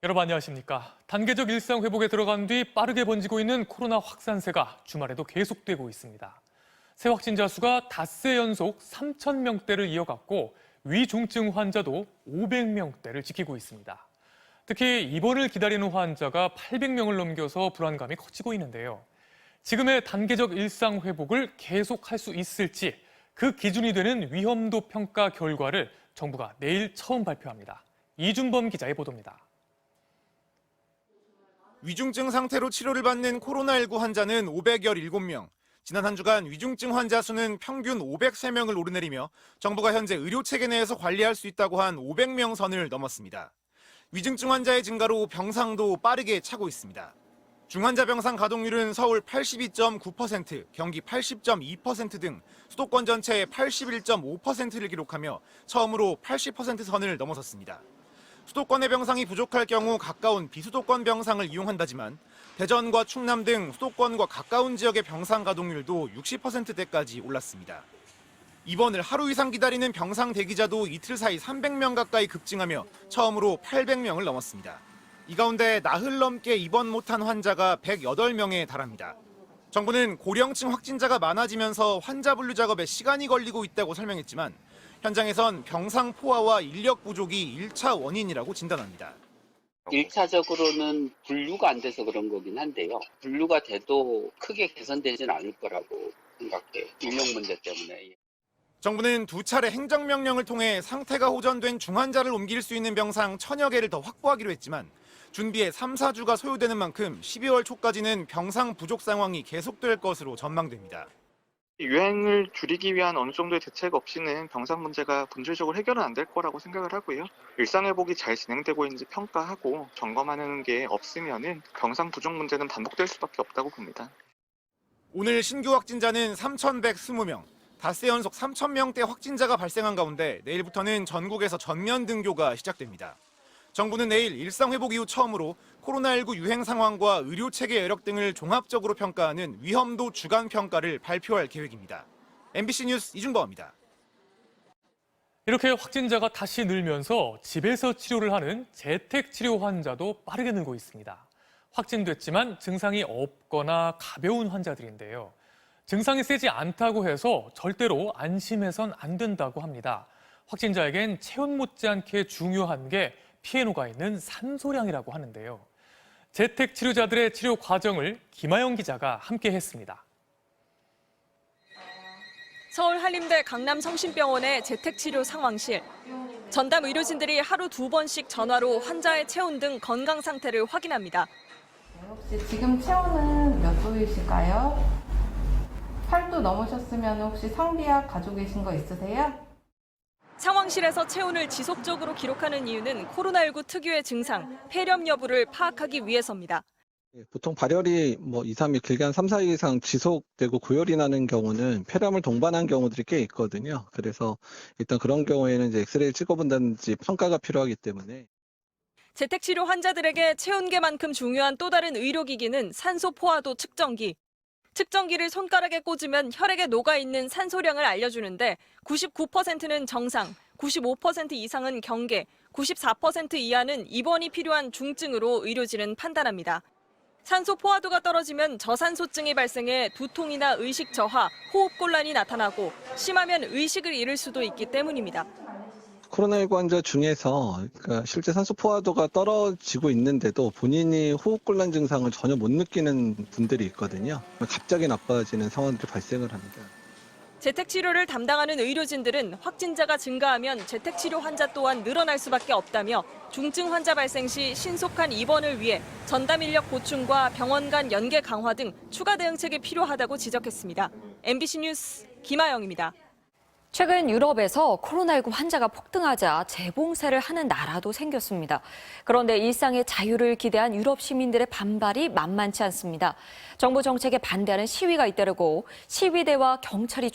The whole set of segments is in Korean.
여러분 안녕하십니까. 단계적 일상 회복에 들어간 뒤 빠르게 번지고 있는 코로나 확산세가 주말에도 계속되고 있습니다. 새 확진자 수가 닷새 연속 3,000명대를 이어갔고 위중증 환자도 500명대를 지키고 있습니다. 특히 입원을 기다리는 환자가 800명을 넘겨서 불안감이 커지고 있는데요. 지금의 단계적 일상 회복을 계속할 수 있을지 그 기준이 되는 위험도 평가 결과를 정부가 내일 처음 발표합니다. 이준범 기자의 보도입니다. 위중증 상태로 치료를 받는 코로나19 환자는 517명. 지난 한 주간 위중증 환자 수는 평균 503명을 오르내리며 정부가 현재 의료체계 내에서 관리할 수 있다고 한 500명 선을 넘었습니다. 위중증 환자의 증가로 병상도 빠르게 차고 있습니다. 중환자 병상 가동률은 서울 82.9%, 경기 80.2% 등 수도권 전체의 81.5%를 기록하며 처음으로 80% 선을 넘어섰습니다. 수도권의 병상이 부족할 경우 가까운 비수도권 병상을 이용한다지만 대전과 충남 등 수도권과 가까운 지역의 병상 가동률도 60%대까지 올랐습니다. 입원을 하루 이상 기다리는 병상 대기자도 이틀 사이 300명 가까이 급증하며 처음으로 800명을 넘었습니다. 이 가운데 나흘 넘게 입원 못한 환자가 108명에 달합니다. 정부는 고령층 확진자가 많아지면서 환자 분류 작업에 시간이 걸리고 있다고 설명했지만 현장에선 병상 포화와 인력 부족이 1차 원인이라고 진단합니다. 1차적으로는 분류가 안 돼서 그런 거긴 한데요. 분류가 돼도 크게 개선되진 않을 거라고 생각해요. 인력 문제 때문에. 정부는 두 차례 행정명령을 통해 상태가 호전된 중환자를 옮길 수 있는 병상 1,000여 개를 더 확보하기로 했지만 준비에 3, 4주가 소요되는 만큼 12월 초까지는 병상 부족 상황이 계속될 것으로 전망됩니다. 유행을 줄이기 위한 어느 정도의 대책 없이는 병상 문제가 본질적으로 해결은 안 될 거라고 생각을 하고요. 일상회복이 잘 진행되고 있는지 평가하고 점검하는 게 없으면은 병상 부족 문제는 반복될 수밖에 없다고 봅니다. 오늘 신규 확진자는 3,120명, 닷새 연속 3,000명대 확진자가 발생한 가운데 내일부터는 전국에서 전면 등교가 시작됩니다. 정부는 내일 일상회복 이후 처음으로 코로나19 유행 상황과 의료체계 여력 등을 종합적으로 평가하는 위험도 주간 평가를 발표할 계획입니다. MBC 뉴스 이준범입니다. 이렇게 확진자가 다시 늘면서 집에서 치료를 하는 재택치료 환자도 빠르게 늘고 있습니다. 확진됐지만 증상이 없거나 가벼운 환자들인데요. 증상이 세지 않다고 해서 절대로 안심해선 안 된다고 합니다. 확진자에겐 체온 못지않게 중요한 게 피해 녹아 있는 산소량이라고 하는데요. 재택치료자들의 치료 과정을 김아영 기자가 함께 했습니다. 서울 한림대 강남성심병원의 재택치료 상황실. 전담 의료진들이 하루 2번씩 전화로 환자의 체온 등 건강 상태를 확인합니다. 혹시 지금 체온은 몇 도이실까요? 8도 넘으셨으면 혹시 상비약 가지고 계신 거 있으세요? 상황실에서 체온을 지속적으로 기록하는 이유는 코로나19 특유의 증상, 폐렴 여부를 파악하기 위해서입니다. 보통 발열이 2, 3일 길게 한 3, 4일 이상 지속되고 고열이 나는 경우는 폐렴을 동반한 경우들이 꽤 있거든요. 그래서 일단 그런 경우에는 이제 엑스레이를 찍어본다든지 평가가 필요하기 때문에. 재택치료 환자들에게 체온계만큼 중요한 또 다른 의료기기는 산소 포화도 측정기. 측정기를 손가락에 꽂으면 혈액에 녹아있는 산소량을 알려주는데 99%는 정상, 95% 이상은 경계, 94% 이하는 입원이 필요한 중증으로 의료진은 판단합니다. 산소 포화도가 떨어지면 저산소증이 발생해 두통이나 의식 저하, 호흡곤란이 나타나고 심하면 의식을 잃을 수도 있기 때문입니다. 코로나19 환자 중에서 실제 산소 포화도가 떨어지고 있는데도 본인이 호흡곤란 증상을 전혀 못 느끼는 분들이 있거든요. 갑자기 나빠지는 상황들이 발생을 합니다. 재택치료를 담당하는 의료진들은 확진자가 증가하면 재택치료 환자 또한 늘어날 수밖에 없다며 중증 환자 발생 시 신속한 입원을 위해 전담 인력 보충과 병원 간 연계 강화 등 추가 대응책이 필요하다고 지적했습니다. MBC 뉴스 김아영입니다. 최근 유럽에서 코로나19 환자가 폭등하자 재봉쇄를 하는 나라도 생겼습니다. 그런데 일상의 자유를 기대한 유럽 시민들의 반발이 만만치 않습니다. 정부 정책에 반대하는 시위가 잇따르고 시위대와 경찰이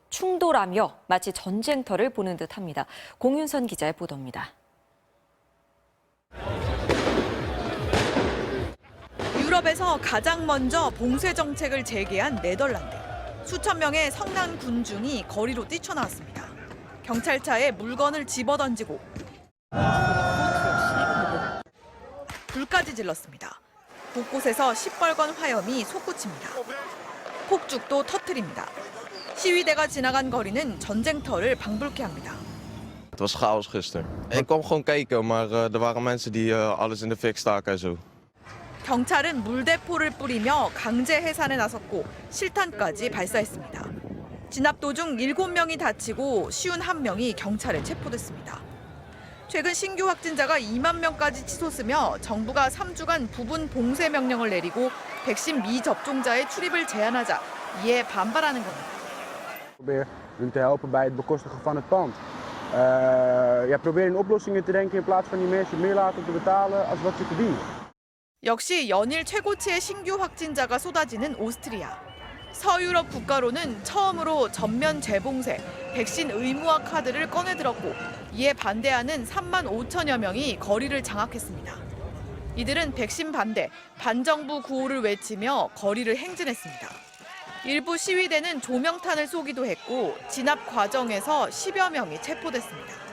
충돌하며 마치 전쟁터를 보는 듯합니다. 공윤선 기자의 보도입니다. 유럽에서 가장 먼저 봉쇄 정책을 제기한 네덜란드. 수천 명의 성난 군중이 거리로 뛰쳐나왔습니다. 경찰차에 물건을 집어던지고 불까지 질렀습니다. 곳곳에서 시뻘건 화염이 솟구칩니다. 폭죽도 터뜨립니다. 시위대가 지나간 거리는 전쟁터를 방불케 합니다. Het was chaos gisteren. Ik kwam gewoon kijken, maar er waren mensen die alles in de fik staken en zo. 경찰은 물대포를 뿌리며 강제 해산에 나섰고 실탄까지 발사했습니다. 진압 도중 7명이 다치고 51명이 경찰에 체포됐습니다. 최근 신규 확진자가 2만 명까지 치솟으며 정부가 3주간 부분 봉쇄 명령을 내리고 백신 미접종자의 출입을 제한하자 이에 반발하는 겁니다. Probeer hun te helpen bij het bekostigen van het pand. Probeer in oplossingen te denken in plaats van die mensen meer laten te betalen als wat ze verdienen. 역시 연일 최고치의 신규 확진자가 쏟아지는 오스트리아. 서유럽 국가로는 처음으로 전면 재봉쇄, 백신 의무화 카드를 꺼내들었고 이에 반대하는 3만 5천여 명이 거리를 장악했습니다. 이들은 백신 반대, 반정부 구호를 외치며 거리를 행진했습니다. 일부 시위대는 조명탄을 쏘기도 했고 진압 과정에서 10여 명이 체포됐습니다.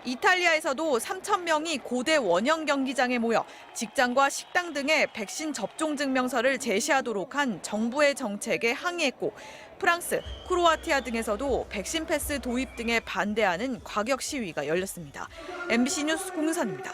이탈리아에서도 3천 명이 고대 원형 경기장에 모여 직장과 식당 등의 백신 접종 증명서를 제시하도록 한 정부의 정책에 항의했고 프랑스, 크로아티아 등에서도 백신 패스 도입 등에 반대하는 과격 시위가 열렸습니다. MBC 뉴스 공유선입니다.